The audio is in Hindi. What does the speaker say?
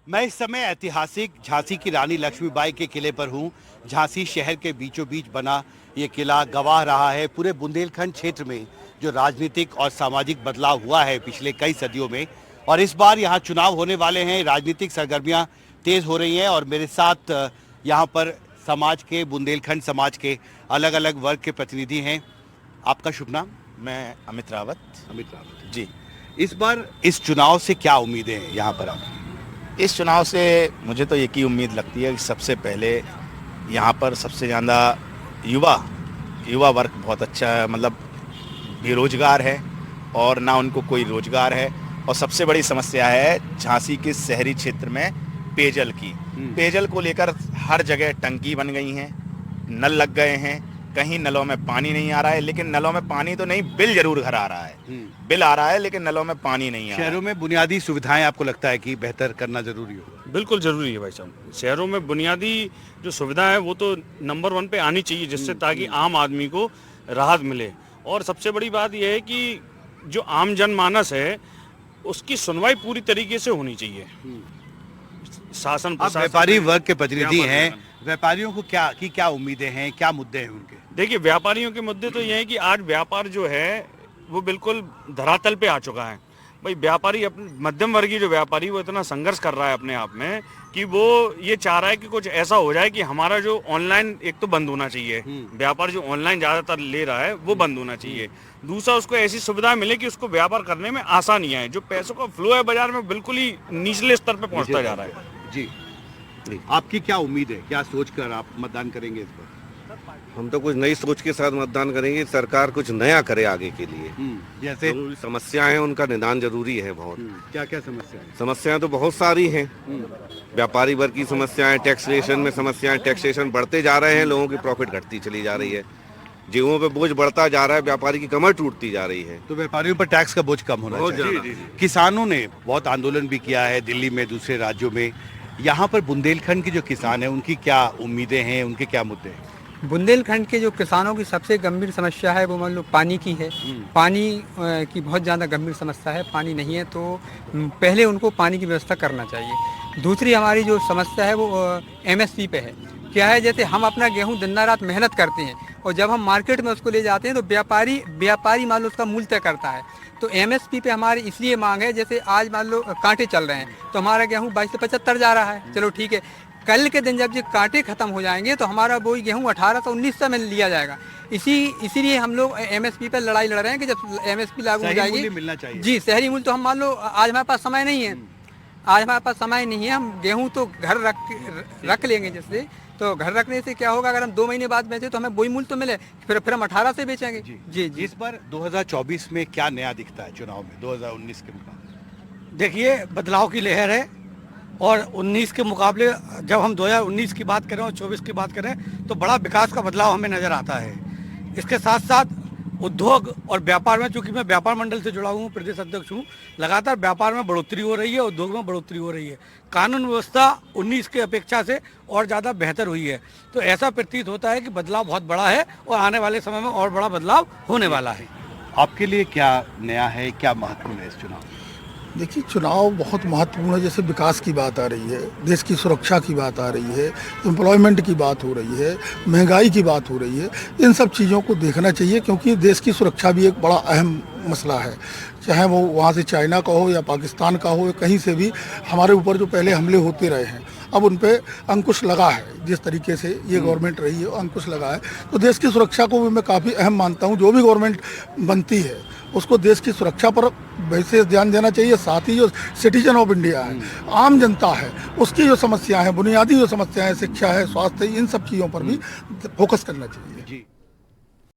मैं इस समय ऐतिहासिक झांसी की रानी लक्ष्मीबाई के किले पर हूँ। झांसी शहर के बीचों बीच बना ये किला गवाह रहा है पूरे बुंदेलखंड क्षेत्र में जो राजनीतिक और सामाजिक बदलाव हुआ है पिछले कई सदियों में। और इस बार यहाँ चुनाव होने वाले हैं, राजनीतिक सरगर्मियाँ तेज हो रही हैं और मेरे साथ यहाँ पर समाज के, बुंदेलखंड समाज के अलग अलग वर्ग के प्रतिनिधि हैं। आपका शुभ नाम? मैं अमित रावत। अमित रावत जी। इस बार इस चुनाव से क्या उम्मीदें हैं यहाँ पर आप? इस चुनाव से मुझे तो एक ही उम्मीद लगती है कि सबसे पहले यहाँ पर सबसे ज़्यादा युवा वर्ग बहुत अच्छा है, मतलब बेरोजगार है और ना उनको कोई रोजगार है। और सबसे बड़ी समस्या है झांसी के शहरी क्षेत्र में पेयजल की। पेयजल को लेकर हर जगह टंकी बन गई हैं, नल लग गए हैं, कहीं नलों में पानी नहीं आ रहा है। लेकिन नलों में पानी तो नहीं, बिल जरूर घर आ रहा है। बिल आ रहा है लेकिन नलों में पानी नहीं आ रहा है। शहरों में बुनियादी सुविधाएं आपको लगता है कि बेहतर करना जरूरी होगा? बिल्कुल ज़रूरी है भाई साहब। शहरों में बुनियादी जो सुविधा है वो तो नंबर 1 पे आनी चाहिए, जिससे ताकि आम आदमी को राहत मिले। और सबसे बड़ी बात यह है कि जो आम जनमानस है उसकी सुनवाई पूरी तरीके से होनी चाहिए। शासन आप व्यापारी वर्ग के प्रतिनिधि हैं, व्यापारियों को क्या उम्मीदें हैं, क्या मुद्दे हैं उनके? देखिए, व्यापारियों के मुद्दे तो ये हैं कि आज व्यापार जो है वो बिल्कुल धरातल पे आ चुका है। भाई व्यापारी, अपने मध्यम वर्गीय जो व्यापारी, वो इतना संघर्ष कर रहा है अपने आप में कि वो ये चाह रहा है कि कुछ ऐसा हो जाए कि हमारा जो ऑनलाइन एक तो बंद होना चाहिए, व्यापार जो ऑनलाइन ज़्यादातर ले रहा है वो बंद होना चाहिए। दूसरा, उसको ऐसी सुविधा मिले कि उसको व्यापार करने में आसानी आए। जो पैसों का फ्लो है बाजार में बिल्कुल ही निचले स्तर पर पहुँचता जा रहा है। जी, आपकी क्या उम्मीद है, क्या सोचकर आप मतदान करेंगे इस बार? हम तो कुछ नई सोच के साथ मतदान करेंगे, सरकार कुछ नया करे आगे के लिए। जैसे समस्याएं हैं उनका निदान जरूरी है बहुत। क्या क्या समस्याएं? समस्याएं तो बहुत सारी हैं। व्यापारी वर्ग की समस्याएं, टैक्सेशन में समस्याएं, टैक्सेशन बढ़ते जा रहे हैं, लोगों की प्रॉफिट घटती चली जा रही है, जेबों पे बोझ बढ़ता जा रहा है, व्यापारी की कमर टूटती जा रही है। तो व्यापारियों पर टैक्स का बोझ कम होना चाहिए। किसानों ने बहुत आंदोलन भी किया है दिल्ली में, दूसरे राज्यों में। यहाँ पर बुंदेलखंड के जो किसान हैं उनकी क्या उम्मीदें हैं, उनके क्या मुद्दे हैं? बुंदेलखंड के जो किसानों की सबसे गंभीर समस्या है वो मान लो पानी की है। पानी की बहुत ज़्यादा गंभीर समस्या है। पानी नहीं है तो पहले उनको पानी की व्यवस्था करना चाहिए। दूसरी हमारी जो समस्या है वो एमएसपी पे है। क्या है, जैसे हम अपना गेहूं दिन रात मेहनत करते हैं और जब हम मार्केट में उसको ले जाते हैं तो व्यापारी मान लो उसका मूल्य तय करता है। तो एमएसपी पे हमारी इसलिए मांग है, जैसे आज मान लो कांटे चल रहे हैं तो हमारा गेहूं 22 से 75 जा रहा है। चलो ठीक है, कल के दिन जब ये कांटे खत्म हो जाएंगे तो हमारा वही गेहूं 1800-1900 में लिया जाएगा। इसीलिए हम लोग एमएसपी पर लड़ाई लड़ रहे हैं कि जब एमएसपी लागू हो जाएगी, मिलना चाहिए। जी, शहरी मूल्य। तो हम मान लो आज हमारे पास समय नहीं है, हम गेहूं तो घर रख लेंगे। जैसे तो घर रखने से क्या होगा, अगर हम 2 महीने बाद बेचें तो हमें वही मूल्य तो मिले, फिर हम 18 से बेचेंगे। जी। इस बार 2024 में क्या नया दिखता है चुनाव में 2019 के मुकाबले? देखिए, बदलाव की लहर है और 19 के मुकाबले जब हम 2019 की बात करें और 24 की बात करें तो बड़ा विकास का बदलाव हमें नज़र आता है। इसके साथ साथ उद्योग और व्यापार में, चूंकि मैं व्यापार मंडल से जुड़ा हूँ, प्रदेश अध्यक्ष हूँ, लगातार व्यापार में बढ़ोतरी हो रही है, उद्योग में बढ़ोतरी हो रही है। कानून व्यवस्था 19 के अपेक्षा से और ज़्यादा बेहतर हुई है। तो ऐसा प्रतीत होता है कि बदलाव बहुत बड़ा है और आने वाले समय में और बड़ा बदलाव होने वाला है। आपके लिए क्या नया है, क्या महत्वपूर्ण है इस चुनाव? देखिए, चुनाव बहुत महत्वपूर्ण है। जैसे विकास की बात आ रही है, देश की सुरक्षा की बात आ रही है, एम्प्लॉयमेंट की बात हो रही है, महंगाई की बात हो रही है। इन सब चीज़ों को देखना चाहिए क्योंकि देश की सुरक्षा भी एक बड़ा अहम मसला है। चाहे वो वहाँ से चाइना का हो या पाकिस्तान का हो, कहीं से भी हमारे ऊपर जो पहले हमले होते रहे हैं, अब उन पे अंकुश लगा है। जिस तरीके से ये गवर्नमेंट रही है, अंकुश लगा है। तो देश की सुरक्षा को भी मैं काफ़ी अहम मानता हूँ। जो भी गवर्नमेंट बनती है उसको देश की सुरक्षा पर वैसे ध्यान देना चाहिए। साथ ही जो सिटीजन ऑफ इंडिया है, आम जनता है, उसकी जो समस्याएं हैं, बुनियादी जो समस्याएं, शिक्षा है, स्वास्थ्य है, इन सब चीज़ों पर भी फोकस करना चाहिए। जी।